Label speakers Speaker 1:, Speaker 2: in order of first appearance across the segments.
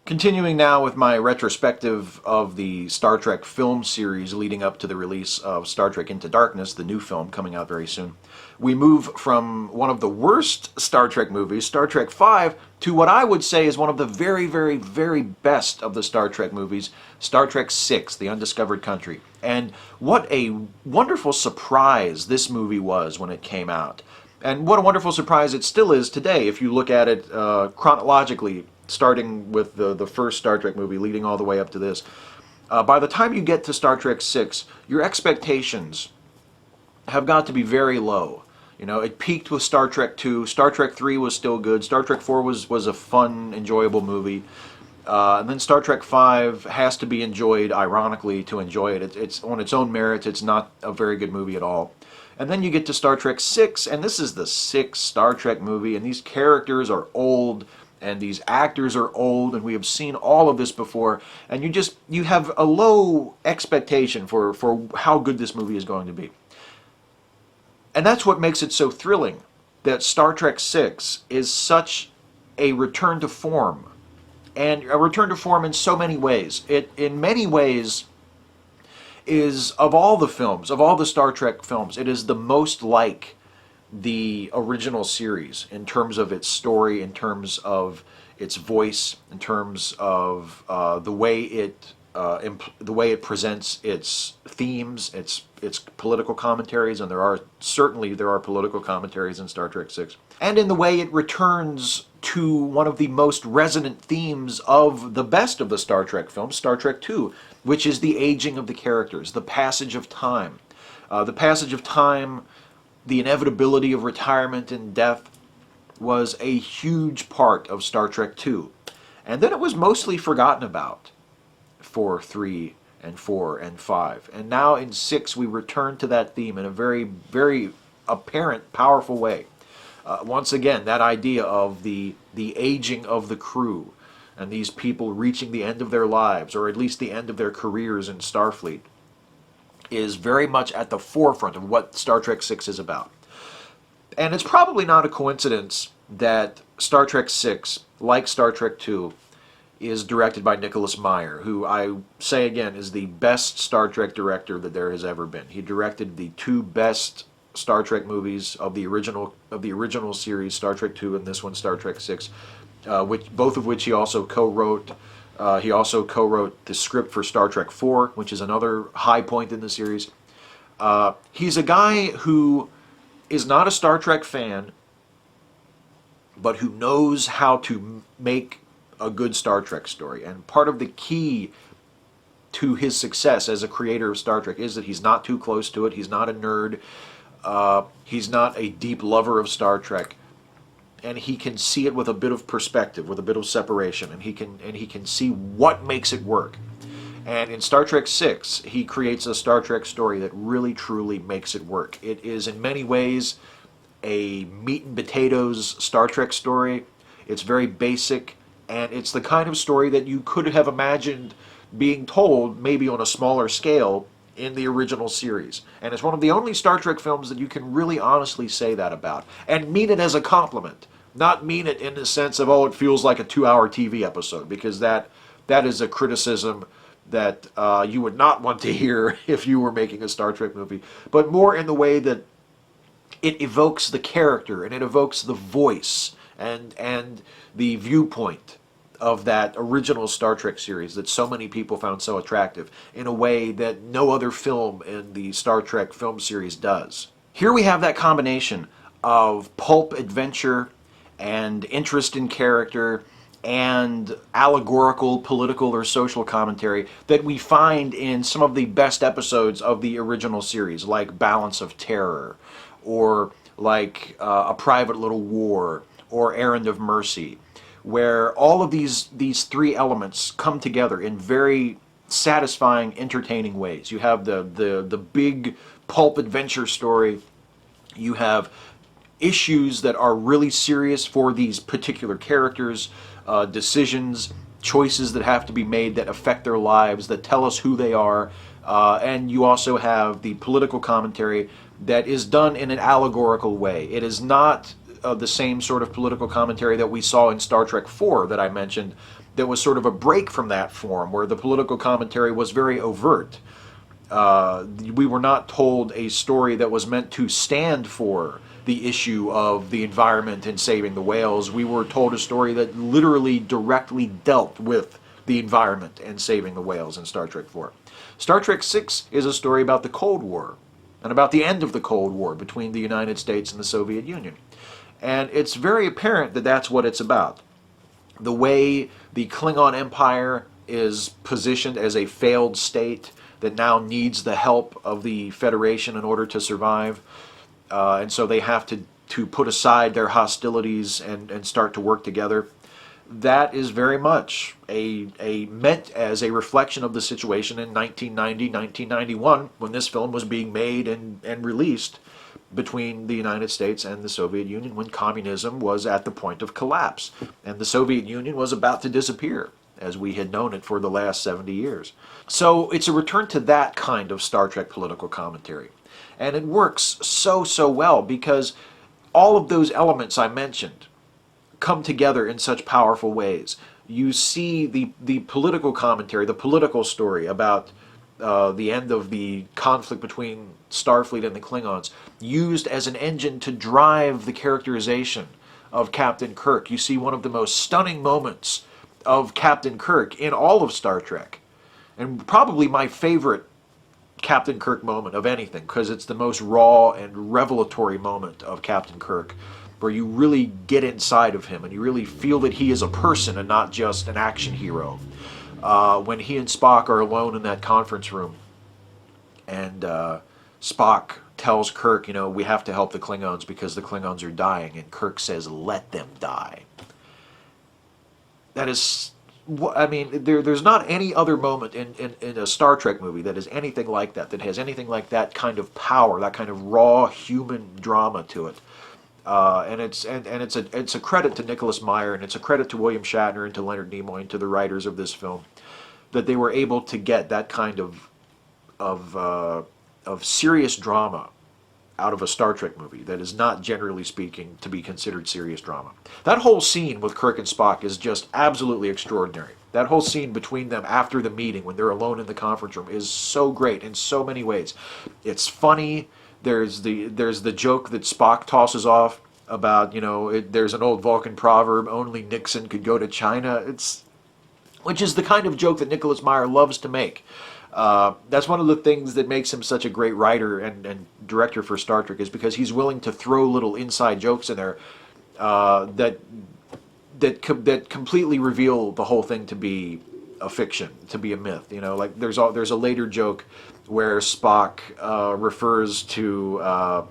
Speaker 1: Continuing now with my retrospective of the Star Trek film series leading up to the release of Star Trek Into Darkness, the new film coming out very soon, we move from one of the worst Star Trek movies, Star Trek V, to what I would say is one of the very, very, very best of the Star Trek movies, Star Trek VI, The Undiscovered Country. And what a wonderful surprise this movie was when it came out. And what a wonderful surprise it still is today if you look at it chronologically, starting with the first Star Trek movie, leading all the way up to this. By the time you get to Star Trek VI, your expectations have got to be very low. You know, it peaked with Star Trek II. Star Trek III was still good. Star Trek IV was a fun, enjoyable movie. And then Star Trek V has to be enjoyed, ironically, to enjoy it. It's on its own merits. It's not a very good movie at all. And then you get to Star Trek VI, and this is the sixth Star Trek movie, and these characters are old, and these actors are old, and we have seen all of this before, and you have a low expectation for how good this movie is going to be. And that's what makes it so thrilling, that Star Trek VI is such a return to form, and a return to form in so many ways. It, in many ways, is, of all the films, of all the Star Trek films, it is the most like the original series in terms of its story, in terms of its voice, in terms of the way it presents its themes, its political commentaries, and there are political commentaries in Star Trek VI, and in the way it returns to one of the most resonant themes of the best of the Star Trek films, Star Trek II, which is the aging of the characters, the passage of time. The passage of time, the inevitability of retirement and death, was a huge part of Star Trek II. And then it was mostly forgotten about for 3 and 4 and 5. And now in 6 we return to that theme in a very, very apparent, powerful way. Once again, that idea of the aging of the crew, and these people reaching the end of their lives, or at least the end of their careers in Starfleet, is very much at the forefront of what Star Trek VI is about. And it's probably not a coincidence that Star Trek VI, like Star Trek II, is directed by Nicholas Meyer, who I say again is the best Star Trek director that there has ever been. He directed the two best Star Trek movies of the original series, Star Trek II and this one, Star Trek VI, both of which he also co-wrote. He also co-wrote the script for Star Trek IV, which is another high point in the series. He's a guy who is not a Star Trek fan, but who knows how to make a good Star Trek story. And part of the key to his success as a creator of Star Trek is that he's not too close to it. He's not a nerd. He's not a deep lover of Star Trek. And he can see it with a bit of perspective, with a bit of separation, and he can see what makes it work. And in Star Trek VI, he creates a Star Trek story that really, truly makes it work. It is in many ways a meat and potatoes Star Trek story. It's very basic, and it's the kind of story that you could have imagined being told, maybe on a smaller scale, in the original series. And it's one of the only Star Trek films that you can really honestly say that about, and mean it as a compliment. Not mean it in the sense of, oh, it feels like a 2-hour TV episode, because that is a criticism that you would not want to hear if you were making a Star Trek movie, but more in the way that it evokes the character, and it evokes the voice, and the viewpoint of that original Star Trek series that so many people found so attractive, in a way that no other film in the Star Trek film series does. Here we have that combination of pulp adventure and interest in character and allegorical, political, or social commentary that we find in some of the best episodes of the original series, like Balance of Terror, or like A Private Little War, or Errand of Mercy, where all of these three elements come together in very satisfying, entertaining ways. You have the big pulp adventure story. You have issues that are really serious for these particular characters, decisions, choices that have to be made that affect their lives, that tell us who they are, and you also have the political commentary that is done in an allegorical way. It is not the same sort of political commentary that we saw in Star Trek IV that I mentioned, that was sort of a break from that form, where the political commentary was very overt. We were not told a story that was meant to stand for the issue of the environment and saving the whales. We were told a story that literally directly dealt with the environment and saving the whales in Star Trek IV. Star Trek VI is a story about the Cold War and about the end of the Cold War between the United States and the Soviet Union. And it's very apparent that that's what it's about. The way the Klingon Empire is positioned as a failed state that now needs the help of the Federation in order to survive. And so they have to put aside their hostilities and start to work together. That is very much meant as a reflection of the situation in 1990, 1991, when this film was being made and released between the United States and the Soviet Union, when communism was at the point of collapse and the Soviet Union was about to disappear as we had known it for the last 70 years. So it's a return to that kind of Star Trek political commentary. And it works so well because all of those elements I mentioned come together in such powerful ways. You see the political commentary, the political story about the end of the conflict between Starfleet and the Klingons, used as an engine to drive the characterization of Captain Kirk. You see one of the most stunning moments of Captain Kirk in all of Star Trek, and probably my favorite Captain Kirk moment of anything, because it's the most raw and revelatory moment of Captain Kirk, where you really get inside of him and you really feel that he is a person and not just an action hero. When he and Spock are alone in that conference room, and Spock tells Kirk, we have to help the Klingons because the Klingons are dying, and Kirk says, "Let them die." That is, there's not any other moment in a Star Trek movie that is anything like that, that has anything like that kind of power, that kind of raw human drama to it. And it's a credit to Nicholas Meyer, and it's a credit to William Shatner and to Leonard Nimoy and to the writers of this film, that they were able to get that kind of serious drama out of a Star Trek movie that is not, generally speaking, to be considered serious drama. That whole scene with Kirk and Spock is just absolutely extraordinary. That whole scene between them after the meeting, when they're alone in the conference room, is so great in so many ways. It's funny. There's the joke that Spock tosses off about, there's an old Vulcan proverb, only Nixon could go to China. Which is the kind of joke that Nicholas Meyer loves to make. That's one of the things that makes him such a great writer and director for Star Trek, is because he's willing to throw little inside jokes in there that completely reveal the whole thing to be a fiction, to be a myth. Like there's a later joke where Spock refers to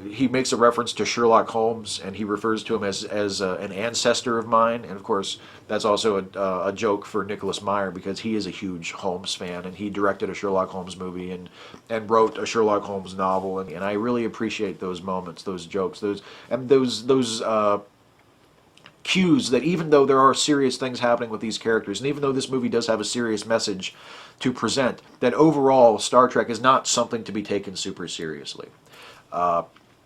Speaker 1: he makes a reference to Sherlock Holmes, and he refers to him as an ancestor of mine. And of course, that's also a joke for Nicholas Meyer, because he is a huge Holmes fan, and he directed a Sherlock Holmes movie and wrote a Sherlock Holmes novel. And I really appreciate those moments, those jokes, those cues that even though there are serious things happening with these characters, and even though this movie does have a serious message to present, that overall Star Trek is not something to be taken super seriously.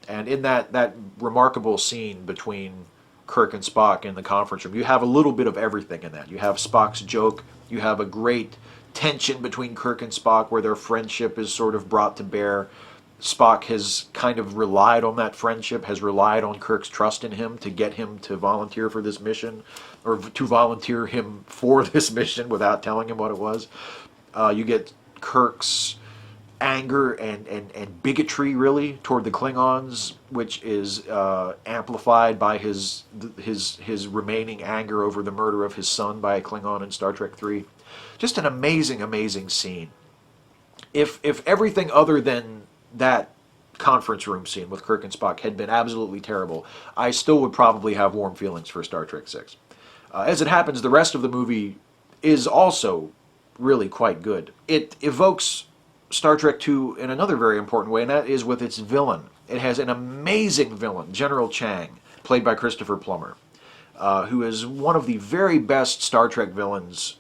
Speaker 1: And in that remarkable scene between Kirk and Spock in the conference room, you have a little bit of everything in that. You have Spock's joke, you have a great tension between Kirk and Spock where their friendship is sort of brought to bear. Spock has kind of relied on that friendship, has relied on Kirk's trust in him to get him to volunteer for this mission, or to volunteer him for this mission without telling him what it was. You get Kirk's anger and bigotry, really, toward the Klingons, which is amplified by his remaining anger over the murder of his son by a Klingon in Star Trek III. Just an amazing scene. If everything other than that conference room scene with Kirk and Spock had been absolutely terrible, I still would probably have warm feelings for Star Trek VI. As it happens, the rest of the movie is also really quite good. It evokes Star Trek II in another very important way, and that is with its villain. It has an amazing villain, General Chang, played by Christopher Plummer, who is one of the very best Star Trek villains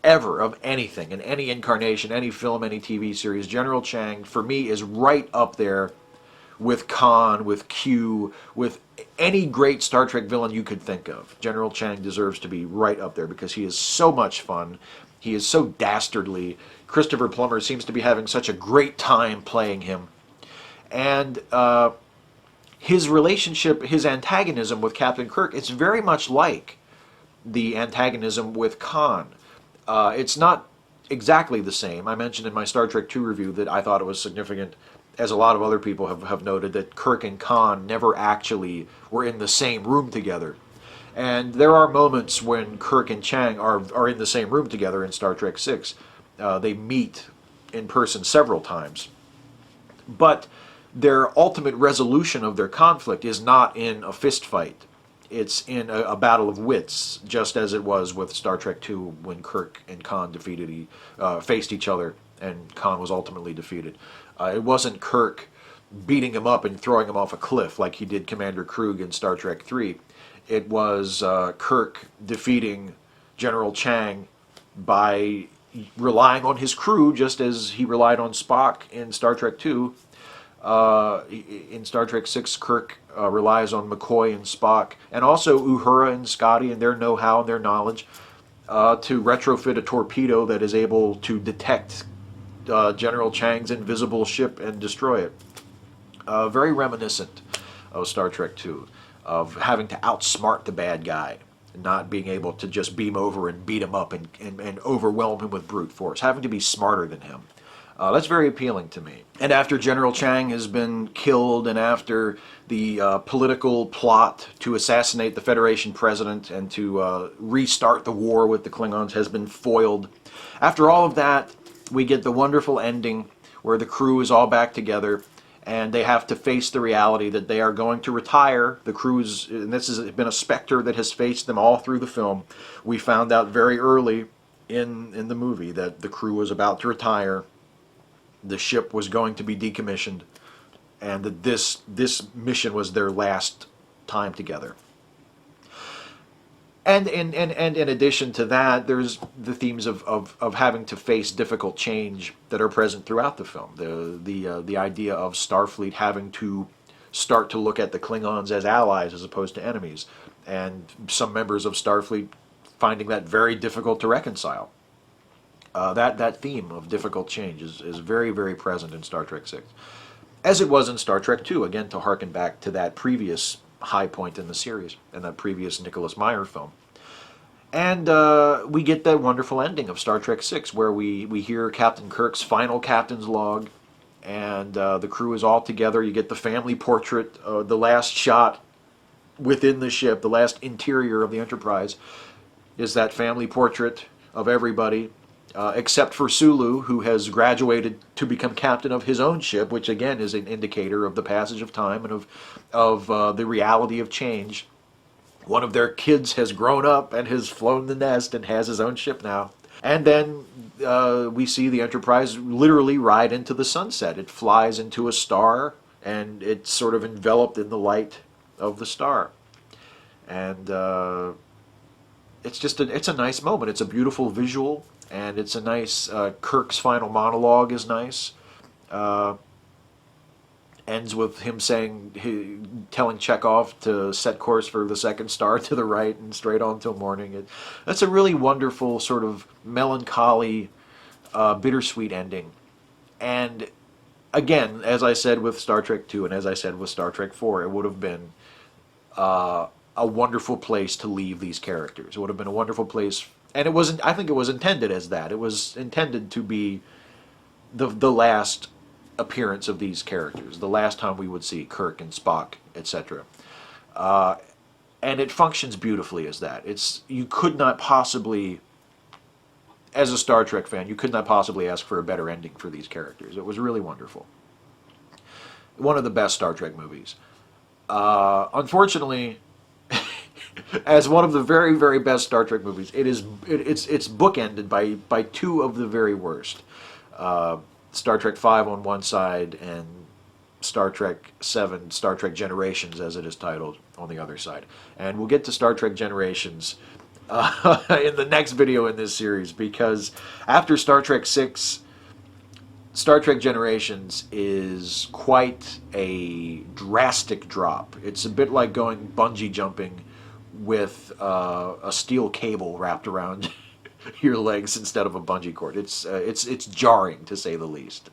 Speaker 1: ever, of anything, in any incarnation, any film, any TV series. General Chang, for me, is right up there with Khan, with Q, with any great Star Trek villain you could think of. General Chang deserves to be right up there because he is so much fun. He is so dastardly. Christopher Plummer seems to be having such a great time playing him. And his relationship, his antagonism with Captain Kirk, it's very much like the antagonism with Khan. It's not exactly the same. I mentioned in my Star Trek II review that I thought it was significant, as a lot of other people have noted, that Kirk and Khan never actually were in the same room together. And there are moments when Kirk and Chang are in the same room together in Star Trek VI. They meet in person several times. But their ultimate resolution of their conflict is not in a fist fight. It's in a battle of wits, just as it was with Star Trek II when Kirk and Khan faced each other, and Khan was ultimately defeated. It wasn't Kirk beating him up and throwing him off a cliff like he did Commander Krug in Star Trek III. It was Kirk defeating General Chang by relying on his crew, just as he relied on Spock in Star Trek II. In Star Trek VI, Kirk relies on McCoy and Spock, and also Uhura and Scotty and their know-how and their knowledge to retrofit a torpedo that is able to detect General Chang's invisible ship and destroy it. Very reminiscent of Star Trek II, of having to outsmart the bad guy, not being able to just beam over and beat him up and overwhelm him with brute force, having to be smarter than him. That's very appealing to me. And after General Chang has been killed, and after the political plot to assassinate the Federation president and to restart the war with the Klingons has been foiled, after all of that, we get the wonderful ending where the crew is all back together and they have to face the reality that they are going to retire. The crew's, and this has been a specter that has faced them all through the film. We found out very early in the movie that the crew was about to retire. The ship was going to be decommissioned, and that this mission was their last time together. And in addition to that, there's the themes of having to face difficult change that are present throughout the film. The idea of Starfleet having to start to look at the Klingons as allies as opposed to enemies, and some members of Starfleet finding that very difficult to reconcile. That theme of difficult change is very, very present in Star Trek VI, as it was in Star Trek II, again, to harken back to that previous high point in the series, and that previous Nicholas Meyer film. And we get that wonderful ending of Star Trek VI, where we hear Captain Kirk's final captain's log, and the crew is all together. You get the family portrait, the last shot within the ship, the last interior of the Enterprise, is that family portrait of everybody, except for Sulu, who has graduated to become captain of his own ship, which again is an indicator of the passage of time and of the reality of change. One of their kids has grown up and has flown the nest and has his own ship now. And then we see the Enterprise literally ride into the sunset. It flies into a star, and it's sort of enveloped in the light of the star. And it's a nice moment. It's a beautiful visual. And it's a nice, Kirk's final monologue is nice. Ends with him telling Chekhov to set course for the second star to the right and straight on till morning. That's a really wonderful sort of melancholy, bittersweet ending. And again, as I said with Star Trek II and as I said with Star Trek IV, it would have been a wonderful place to leave these characters. It would have been a wonderful place. And it wasn't. I think it was intended as that. It was intended to be the last appearance of these characters, the last time we would see Kirk and Spock, etc. And it functions beautifully as that. You could not possibly, as a Star Trek fan, you could not possibly ask for a better ending for these characters. It was really wonderful. One of the best Star Trek movies. Unfortunately, as one of the very, very best Star Trek movies, it's bookended by two of the very worst. Star Trek V on one side and Star Trek VII, Star Trek Generations, as it is titled, on the other side. And we'll get to Star Trek Generations in the next video in this series, because after Star Trek VI, Star Trek Generations is quite a drastic drop. It's a bit like going bungee jumping with a steel cable wrapped around your legs instead of a bungee cord. It's jarring to say the least.